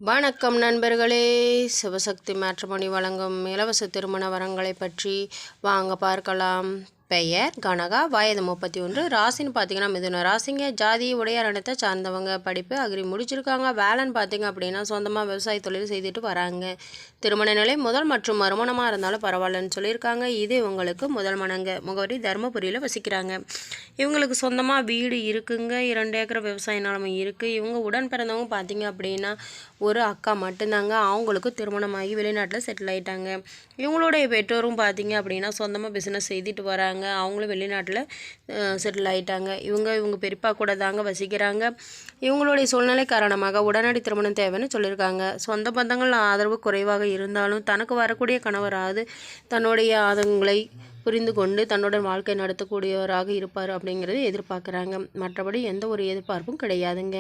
வணக்கம் நண்பர்களே, சிவசக்தி மேட்ரிமோனி வழங்கும் இலவச திருமண வரங்களை பற்றி வாங்க பார்க்கலாம். பெயர் கனகா, வயது 31, ராசின்னு பார்த்தீங்கன்னா மிதுன ராசிங்க. ஜாதி உடையார் இனத்தை சார்ந்தவங்க. படிப்பு அக்ரி முடிச்சிருக்காங்க. வேலைன்னு பார்த்தீங்க அப்படின்னா சொந்தமாக விவசாய தொழில் செய்துட்டு வராங்க. திருமண நிலை முதல் மற்றும் மறுமணமாக இருந்தாலும் பரவாயில்லன்னு சொல்லியிருக்காங்க. இது இவங்களுக்கு முதல் மனங்க. முகவரி தருமபுரியில் வசிக்கிறாங்க. இவங்களுக்கு சொந்தமாக வீடு இருக்குங்க. 2 ஏக்கர் விவசாய நிலமை இருக்குது. இவங்க உடன் பிறந்தவங்க பார்த்தீங்க அப்படின்னா ஒரு அக்கா மட்டும்தாங்க. அவங்களுக்கு திருமணமாகி வெளிநாட்டில் செட்டில் ஆகிட்டாங்க. இவங்களுடைய பெற்றோரும் பார்த்தீங்க அப்படின்னா சொந்தமாக பிஸ்னஸ் செய்துட்டு வராங்க. அவங்களும் வெளிநாட்டில் செட்டில் ஆகிட்டாங்க. இவங்க பெரியப்பா கூட தாங்க வசிக்கிறாங்க. இவங்களுடைய சூழ்நிலை காரணமாக உடனடி திருமணம் தேவைன்னு சொல்லியிருக்காங்க. சொந்த பந்தங்கள் ஆதரவு குறைவாக இருந்தாலும் தனக்கு வரக்கூடிய கணவராது தன்னுடைய ஆதங்களை புரிந்து கொண்டு தன்னுடன் வாழ்க்கை நடத்தக்கூடியவராக இருப்பார் அப்படிங்கிறது எதிர்பார்க்குறாங்க. மற்றபடி எந்த ஒரு எதிர்பார்ப்பும் கிடையாதுங்க.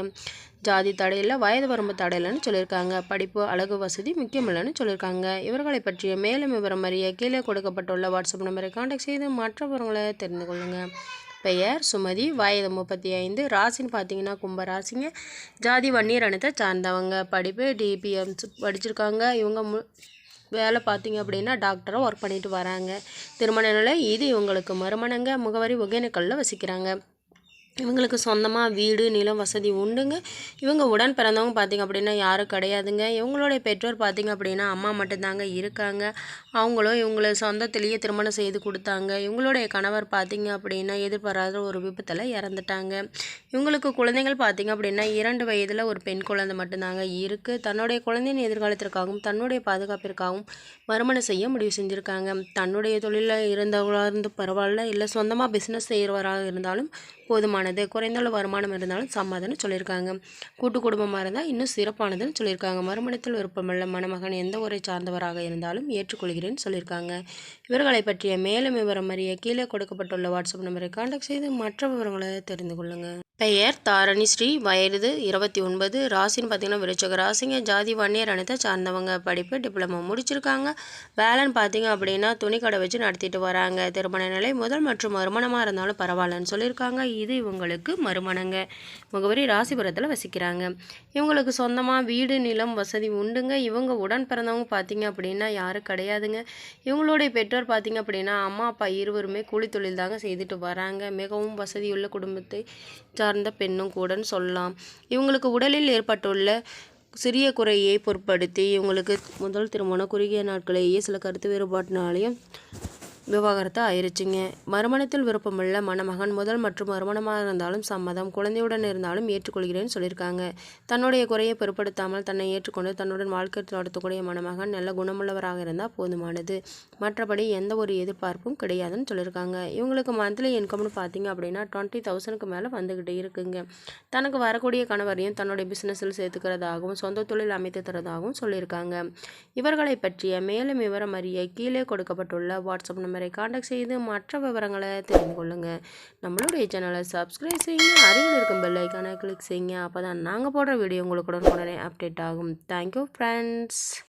ஜாதி தடையில், வயது வரம்பு தடையில்லைன்னு சொல்லியிருக்காங்க. படிப்பு அழகு வசதி முக்கியமில்லைன்னு சொல்லியிருக்காங்க. இவர்களை பற்றிய மேலும் விவரம் அறிய கீழே கொடுக்கப்பட்டுள்ள வாட்ஸ்அப் நம்பரை கான்டாக்ட் செய்து மற்றவர்களை தெரிந்து கொள்ளுங்கள். பெயர் சுமதி, வயது 35, ராசின்னு பார்த்தீங்கன்னா கும்ப ராசிங்க. ஜாதி வன்னியர் இனத்தை சார்ந்தவங்க. படிப்பு டிபிஎம் படிச்சிருக்காங்க. இவங்க வேலை பார்த்தீங்க அப்படின்னா டாக்டராக ஒர்க் பண்ணிட்டு வராங்க. திருமண நிலை இது இவங்களுக்கு மறுமணங்க. முகவரி ஒகேனக்கல்லில் வசிக்கிறாங்க. இவங்களுக்கு சொந்தமாக வீடு நிலம் வசதி உண்டுங்க. இவங்க உடன் பிறந்தவங்க பார்த்திங்க அப்படின்னா யாரும் கிடையாதுங்க. இவங்களுடைய பெற்றோர் பார்த்திங்க அப்படின்னா அம்மா மட்டும்தாங்க இருக்காங்க. அவங்களும் இவங்களை சொந்தத்திலேயே திருமணம் செய்து கொடுத்தாங்க. இவங்களுடைய கணவர் பார்த்திங்க அப்படின்னா எதிர்பாராத ஒரு விபத்தில் இறந்துட்டாங்க. இவங்களுக்கு குழந்தைகள் பார்த்திங்க அப்படின்னா 2 வயதில் ஒரு பெண் குழந்தை மட்டும்தாங்க இருக்குது. தன்னுடைய குழந்தையின் எதிர்காலத்திற்காகவும் தன்னுடைய பாதுகாப்பிற்காகவும் மறுமணம் செய்ய முடிவு செஞ்சுருக்காங்க. தன்னுடைய தொழிலில் இருந்தவர்களாக இருந்து பரவாயில்ல, இல்லை சொந்தமாக பிஸ்னஸ் செய்கிறவராக இருந்தாலும் போதுமானது. குறைந்த வருமானம் இருந்தாலும் சம்மதம்னு சொல்லியிருக்காங்க. கூட்டு குடும்பமாக இருந்தால் இன்னும் சிறப்பானதுன்னு சொல்லியிருக்காங்க. மறுமணத்தில் விருப்பமுள்ள மணமகன் எந்த ஊரை சார்ந்தவராக இருந்தாலும் ஏற்றுக்கொள்கிறேன்னு சொல்லியிருக்காங்க. இவர்களை பற்றிய மேலும் விவரம் அறிய கீழே கொடுக்கப்பட்டுள்ள வாட்ஸ்அப் நம்பரை கான்டாக்ட் செய்து மற்ற விவரங்களை தெரிந்து கொள்ளுங்கள். பெயர் தாரணி ஸ்ரீ, வயது 29, ராசின்னு பார்த்தீங்கன்னா விருச்சிக ராசிங்க. ஜாதி வன்னியர் இனத்தை சார்ந்தவங்க. படிப்பு டிப்ளமோ முடிச்சிருக்காங்க. வேலைன்னு பார்த்தீங்க அப்படின்னா துணிக்கடை வச்சு நடத்திட்டு வராங்க. திருமண நிலை முதல் மற்றும் மறுமணமாக இருந்தாலும் பரவாயில்லன்னு சொல்லியிருக்காங்க. இது இவங்களுக்கு மறுமணங்க. முகவரி ராசிபுரத்தில் வசிக்கிறாங்க. இவங்களுக்கு சொந்தமாக வீடு நிலம் வசதி உண்டுங்க. இவங்க உடன் பிறந்தவங்க பார்த்தீங்க அப்படின்னா யாரும் கிடையாதுங்க. இவங்களுடைய பெற்றோர் பார்த்தீங்க அப்படின்னா அம்மா அப்பா இருவருமே கூலி தொழில் தாங்க செய்துட்டு வராங்க. மிகவும் வசதியுள்ள குடும்பத்தை சார்ந்த பெண்ணும் கூடன்னு சொல்லலாம். இவங்களுக்கு உடலில் ஏற்பட்டுள்ள சிறிய குறையை பொருட்படுத்தி இவங்களுக்கு முதல் திருமணம் குறுகிய நாட்களிலேயே சில கருத்து வேறுபாட்டினாலையும் விவாகரத்து ஆயிடுச்சுங்க. மறுமணத்தில் விருப்பமுள்ள மணமகன் முதல் மற்றும் மறுமணமாக இருந்தாலும் சம்மதம். குழந்தையுடன் இருந்தாலும் ஏற்றுக்கொள்கிறேன்னு சொல்லியிருக்காங்க. தன்னுடைய குறையை பொருட்படுத்தாமல் தன்னை ஏற்றுக்கொண்டு தன்னுடன் வாழ்க்கை நடத்தக்கூடிய மணமகன் நல்ல குணமுள்ளவராக இருந்தால் போதுமானது. மற்றபடி எந்த ஒரு எதிர்பார்ப்பும் கிடையாதுன்னு சொல்லியிருக்காங்க. இவங்களுக்கு மந்த்லி இன்கம்னு பார்த்தீங்க அப்படின்னா 20,000க்கு மேலே வந்துக்கிட்டு இருக்குங்க. தனக்கு வரக்கூடிய கணவரையும் தன்னுடைய பிஸ்னஸில் சேர்த்துக்கிறதாகவும் சொந்த தொழில் அமைத்து தரதாகவும் சொல்லியிருக்காங்க. இவர்களை பற்றிய மேலும் விவரம் அறிய கீழே கொடுக்கப்பட்டுள்ள வாட்ஸ்அப் நம்பரை கான்டாக்ட் செய்து மற்ற விவரங்களை தெரிந்து கொள்ளுங்கள். நம்மளுடைய சேனலை சப்ஸ்கிரைப் செய்யுங்க. அருகில் இருக்கும் பெல் ஐக்கானை கிளிக் செய்யுங்க. அப்போ தான் நாங்கள் போடுற வீடியோ உங்களுக்கு உடனே அப்டேட் ஆகும். Thank you friends.